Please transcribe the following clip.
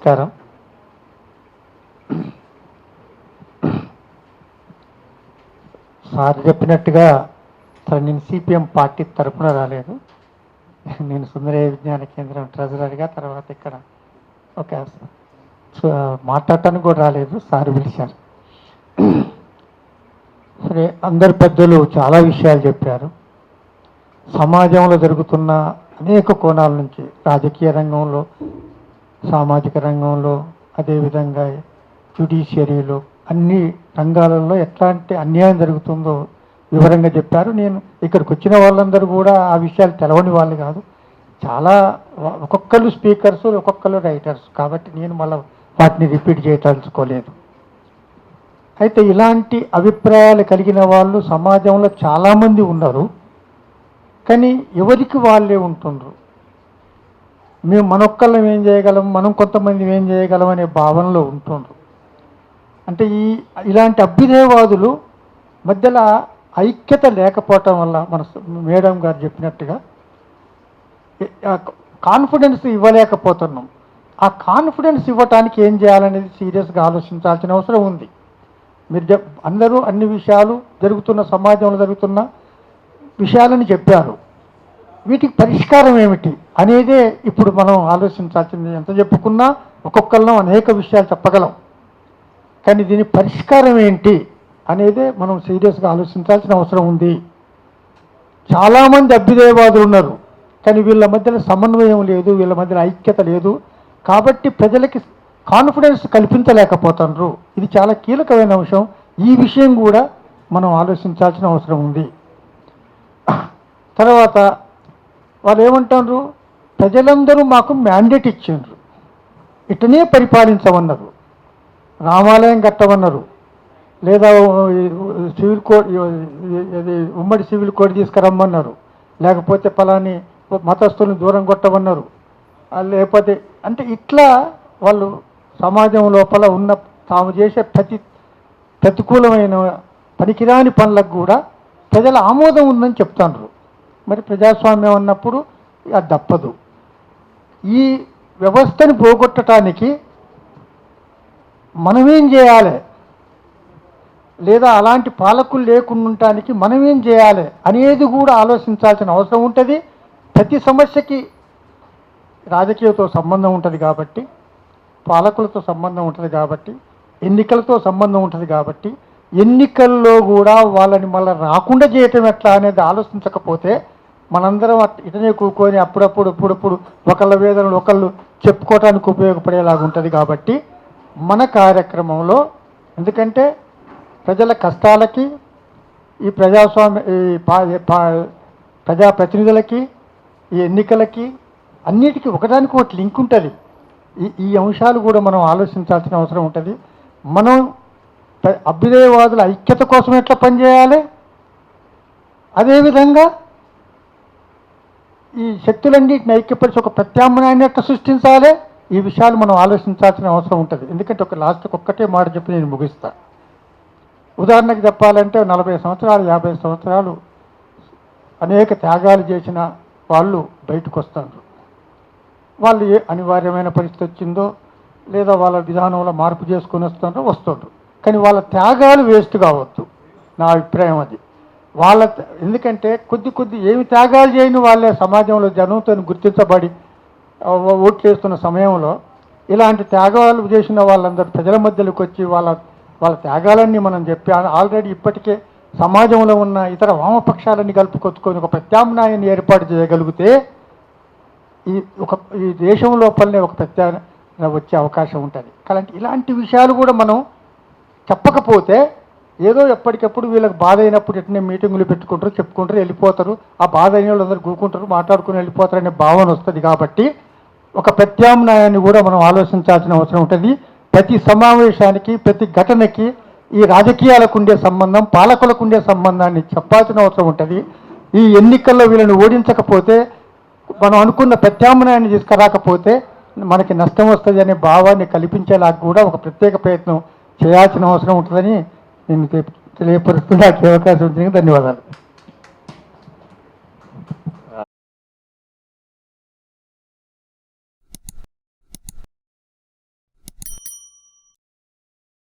నమస్కారం. సార్ చెప్పినట్టుగా నేను సిపిఎం పార్టీ తరఫున రాలేదు. నేను సుందరయ్య విజ్ఞాన కేంద్రం ట్రెజరర్గా, తర్వాత ఇక్కడ ఒక మాట్లాడటానికి కూడా రాలేదు. సార్ పిలిచారు. సరే, అందరు పెద్దలు చాలా విషయాలు చెప్పారు. సమాజంలో జరుగుతున్న అనేక కోణాల నుంచి, రాజకీయ రంగంలో, సామాజిక రంగంలో, అదేవిధంగా జ్యుడిషియరీలో, అన్ని రంగాలలో ఎట్లాంటి అన్యాయం జరుగుతుందో వివరంగా చెప్పారు. నేను ఇక్కడికి వచ్చిన వాళ్ళందరూ కూడా ఆ విషయాలు తెలవని వాళ్ళు కాదు. చాలా ఒక్కొక్కరు స్పీకర్స్, ఒక్కొక్కరు రైటర్స్, కాబట్టి నేను మళ్ళీ వాటిని రిపీట్ చేయదలుచుకోలేదు. అయితే ఇలాంటి అభిప్రాయాలు కలిగిన వాళ్ళు సమాజంలో చాలామంది ఉన్నారు. కానీ ఎవరికి వాళ్ళే ఉంటుండ్రు. మేము మనొక్కళ్ళం ఏం చేయగలం, మనం కొంతమంది ఏం చేయగలం అనే భావనలో ఉంటుండ్రు. అంటే ఇలాంటి అభ్యుదయవాదులు మధ్యలో ఐక్యత లేకపోవటం వల్ల, మన మేడం గారు చెప్పినట్టుగా కాన్ఫిడెన్స్ ఇవ్వలేకపోతున్నాం. ఆ కాన్ఫిడెన్స్ ఇవ్వటానికి ఏం చేయాలనేది సీరియస్గా ఆలోచించాల్సిన అవసరం ఉంది. మీరు అందరూ అన్ని విషయాలు జరుగుతున్న, సమాజంలో జరుగుతున్న విషయాలని చెప్పారు. వీటికి పరిష్కారం ఏమిటి అనేదే ఇప్పుడు మనం ఆలోచించాల్సింది. ఎంత చెప్పుకున్నా ఒక్కొక్కళ్ళం అనేక విషయాలు చెప్పగలం, కానీ దీని పరిష్కారం ఏంటి అనేదే మనం సీరియస్గా ఆలోచించాల్సిన అవసరం ఉంది. చాలామంది అభ్యుదయవాదులు ఉన్నారు, కానీ వీళ్ళ మధ్యలో సమన్వయం లేదు, వీళ్ళ మధ్యలో ఐక్యత లేదు. కాబట్టి ప్రజలకి కాన్ఫిడెన్స్ కల్పించలేకపోతున్నారు. ఇది చాలా కీలకమైన అంశం. ఈ విషయం కూడా మనం ఆలోచించాల్సిన అవసరం ఉంది. తర్వాత వాళ్ళు ఏమంటారు, ప్రజలందరూ మాకు మ్యాండేట్ ఇచ్చిండ్రు, ఇటనే పరిపాలించమన్నారు, రామాలయం కట్టమన్నారు, లేదా సివిల్ కోడ్, ఉమ్మడి సివిల్ కోడ్ తీసుకురమ్మన్నారు, లేకపోతే పలాని మతస్థులను దూరం కొట్టమన్నారు, లేకపోతే అంటే ఇట్లా వాళ్ళు సమాజం లోపల ఉన్న తాము చేసే ప్రతికూలమైన పనికిరాని పనులకు కూడా ప్రజల ఆమోదం ఉందని చెప్తాండ్రు. మరి ప్రజాస్వామ్యం అన్నప్పుడు అది తప్పదు. ఈ వ్యవస్థని పోగొట్టడానికి మనమేం చేయాలి, లేదా అలాంటి పాలకులు లేకుండా ఉండటానికి మనమేం చేయాలి అనేది కూడా ఆలోచించాల్సిన అవసరం ఉంటుంది. ప్రతి సమస్యకి రాజకీయంతో సంబంధం ఉంటుంది కాబట్టి, పాలకులతో సంబంధం ఉంటుంది కాబట్టి, ఎన్నికలతో సంబంధం ఉంటుంది కాబట్టి, ఎన్నికల్లో కూడా వాళ్ళని మళ్ళీ రాకుండా చేయటం ఎట్లా అనేది ఆలోచించకపోతే మనందరం ఇటనే కూకొని ఇప్పుడప్పుడు ఒకళ్ళ వేదనలు ఒకళ్ళు చెప్పుకోవటానికి ఉపయోగపడేలాగా ఉంటుంది. కాబట్టి మన కార్యక్రమంలో, ఎందుకంటే ప్రజల కష్టాలకి, ఈ ప్రజాస్వామ్య ప్రజాప్రతినిధులకి, ఈ ఎన్నికలకి అన్నిటికీ ఒకదానికి ఒకటి లింక్ ఉంటుంది. ఈ అంశాలు కూడా మనం ఆలోచించాల్సిన అవసరం ఉంటుంది. మనం అభ్యుదయవాదుల ఐక్యత కోసం ఎట్లా పనిచేయాలి, అదేవిధంగా ఈ శక్తులన్నింటిని ఐక్యపరిచి ఒక ప్రత్యామ్నాయాన్ని ఎట్లా సృష్టించాలి, ఈ విషయాలు మనం ఆలోచించాల్సిన అవసరం ఉంటుంది. ఎందుకంటే లాస్ట్కి ఒక్కటే మాట చెప్పి నేను ముగిస్తా. ఉదాహరణకు చెప్పాలంటే 40 సంవత్సరాలు 50 సంవత్సరాలు అనేక త్యాగాలు చేసిన వాళ్ళు బయటకు వస్తారు. వాళ్ళు ఏ అనివార్యమైన పరిస్థితి వచ్చిందో, లేదా వాళ్ళ విధానంలో మార్పు చేసుకొని వస్తుండ్రు. కానీ వాళ్ళ త్యాగాలు వేస్ట్ కావద్దు, నా అభిప్రాయం అది. ఎందుకంటే కొద్ది ఏమి త్యాగాలు చేయని వాళ్ళే సమాజంలో జనంతో గుర్తించబడి ఓట్లు వేస్తున్న సమయంలో ఇలాంటి త్యాగాలు చేసిన వాళ్ళందరూ ప్రజల మధ్యలోకి వచ్చి వాళ్ళ త్యాగాలన్నీ మనం చెప్పి ఆల్రెడీ ఇప్పటికే సమాజంలో ఉన్న ఇతర వామపక్షాలన్నీ కలుపుకొచ్చుకొని ఒక ప్రత్యామ్నాయాన్ని ఏర్పాటు చేయగలిగితే ఈ దేశం లోపలనే ఒక ప్రత్యామ్నాయం వచ్చే అవకాశం ఉంటుంది. కాబట్టి ఇలాంటి విషయాలు కూడా మనం చెప్పకపోతే ఏదో ఎప్పటికప్పుడు వీళ్ళకి బాధ అయినప్పుడు ఎట్నే మీటింగులు పెట్టుకుంటారు, చెప్పుకుంటారు, వెళ్ళిపోతారు. ఆ బాధ అయిన వాళ్ళు అందరూ కూకుంటారు, మాట్లాడుకుని వెళ్ళిపోతారు అనే భావన వస్తుంది. కాబట్టి ఒక ప్రత్యామ్నాయాన్ని కూడా మనం ఆలోచించాల్సిన అవసరం ఉంటుంది. ప్రతి సమావేశానికి, ప్రతి ఘటనకి ఈ రాజకీయాలకు ఉండే సంబంధం, పాలకులకు ఉండే సంబంధాన్ని చెప్పాల్సిన అవసరం ఉంటుంది. ఈ ఎన్నికల్లో వీళ్ళని ఓడించకపోతే, మనం అనుకున్న ప్రత్యామ్నాయాన్ని తీసుకురాకపోతే మనకి నష్టం వస్తుంది అనే భావాన్ని కల్పించేలాగా కూడా ఒక ప్రత్యేక ప్రయత్నం చేయాల్సిన అవసరం ఉంటుందని నేను తెలియపరుస్తున్నా. అవకాశం వచ్చినందుకు ధన్యవాదాలు.